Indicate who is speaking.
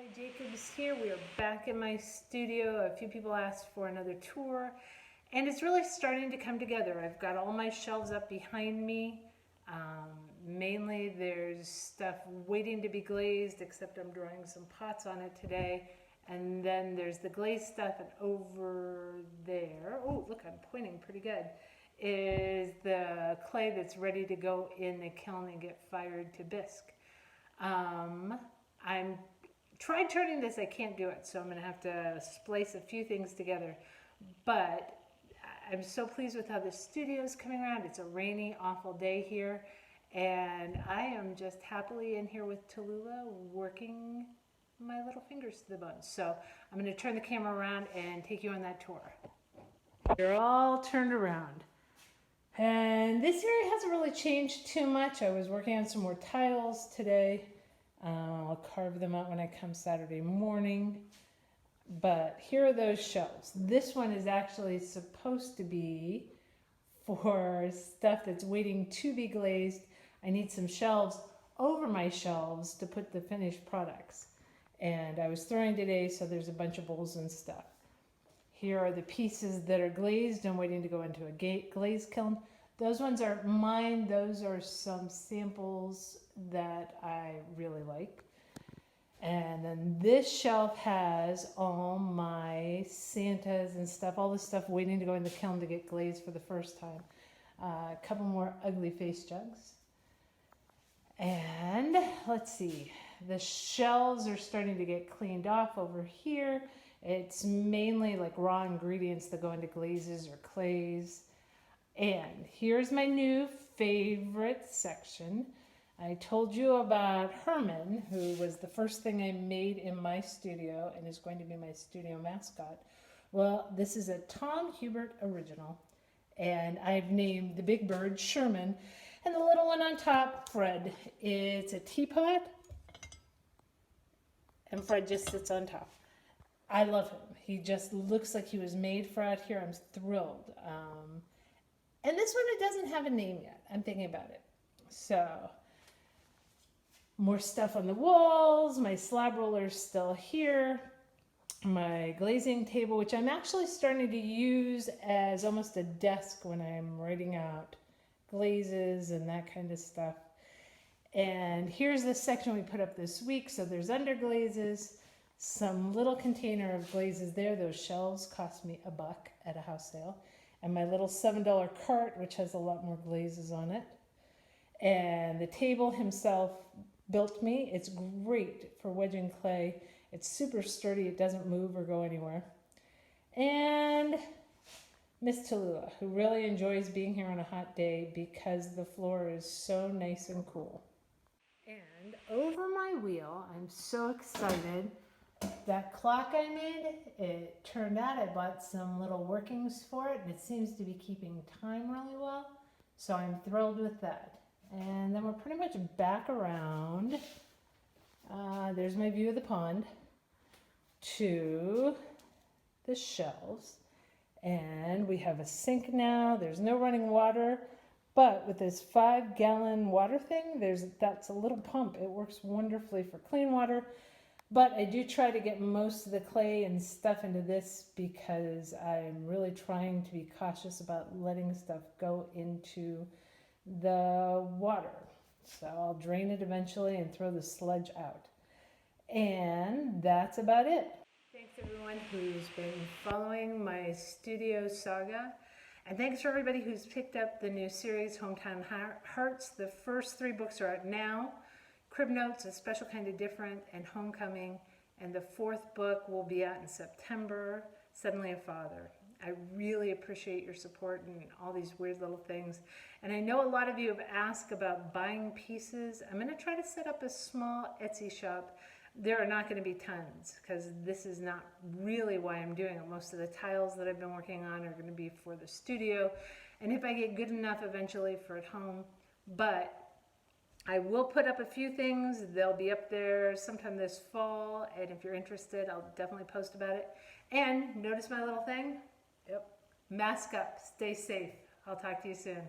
Speaker 1: Holly Jacobs here. We are back in my studio. A few people asked for another tour, and it's really starting to come together. I've got all my shelves up behind me. Mainly there's stuff waiting to be glazed, except I'm drawing some pots on it today. And then there's the glazed stuff, and over there, oh look, I'm pointing pretty good, is the clay that's ready to go in the kiln and get fired to bisque. I'm tried turning this, I can't do it, so I'm going to have to splice a few things together. But I'm so pleased with how the studio is coming around. It's a rainy, awful day here, and I am just happily in here with Tallulah working my little fingers to the bone. So I'm going to turn the camera around and take you on that tour. You're all turned around. And this area hasn't really changed too much. I was working on some more tiles today. I'll carve them out when I come Saturday morning. But here are those shelves. This one is actually supposed to be for stuff that's waiting to be glazed. I need some shelves over my shelves to put the finished products. And I was throwing today, so there's a bunch of bowls and stuff. Here are the pieces that are glazed and waiting to go into a glaze kiln. Those ones are mine. Those are some samples that I really like. And then this shelf has all my Santas and stuff, all the stuff waiting to go in the kiln to get glazed for the first time. A couple more ugly face jugs. And let's see, the shelves are starting to get cleaned off over here. It's mainly like raw ingredients that go into glazes or clays. And here's my new favorite section. I told you about Herman, who was the first thing I made in my studio and is going to be my studio mascot. Well, this is a Tom Hubert original, and I've named the big bird Sherman, and the little one on top, Fred. It's a teapot, and Fred just sits on top. I love him. He just looks like he was made for out here. I'm thrilled. And this one, it doesn't have a name yet. I'm thinking about it. So, more stuff on the walls. My slab roller's still here. My glazing table, which I'm actually starting to use as almost a desk when I'm writing out glazes and that kind of stuff. And here's the section we put up this week. So there's underglazes, some little container of glazes there. Those shelves cost me $1 at a house sale. And my little $7 cart, which has a lot more glazes on it. And the table himself built me. It's great for wedging clay. It's super sturdy. It doesn't move or go anywhere. And Miss Tallulah, who really enjoys being here on a hot day because the floor is so nice and cool. And over my wheel, I'm so excited. That clock I made, it turned out I bought some little workings for it, and it seems to be keeping time really well. So I'm thrilled with that. And then we're pretty much back around. There's my view of the pond to the shelves. And we have a sink now. There's no running water. But with this 5-gallon water thing, that's a little pump. It works wonderfully for clean water. But I do try to get most of the clay and stuff into this because I'm really trying to be cautious about letting stuff go into the water. So I'll drain it eventually and throw the sludge out. And that's about it. Thanks everyone who's been following my studio saga. And thanks for everybody who's picked up the new series, Hometown Hearts. The first 3 books are out now. Crib Notes, A Special Kind of Different, and Homecoming. And the 4th book will be out in September, Suddenly a Father. I really appreciate your support and all these weird little things. And I know a lot of you have asked about buying pieces. I'm going to try to set up a small Etsy shop. There are not going to be tons because this is not really why I'm doing it. Most of the tiles that I've been working on are going to be for the studio. And if I get good enough eventually for at home. But I will put up a few things. They'll be up there sometime this fall. And if you're interested, I'll definitely post about it. And notice my little thing? Yep. Mask up. Stay safe. I'll talk to you soon.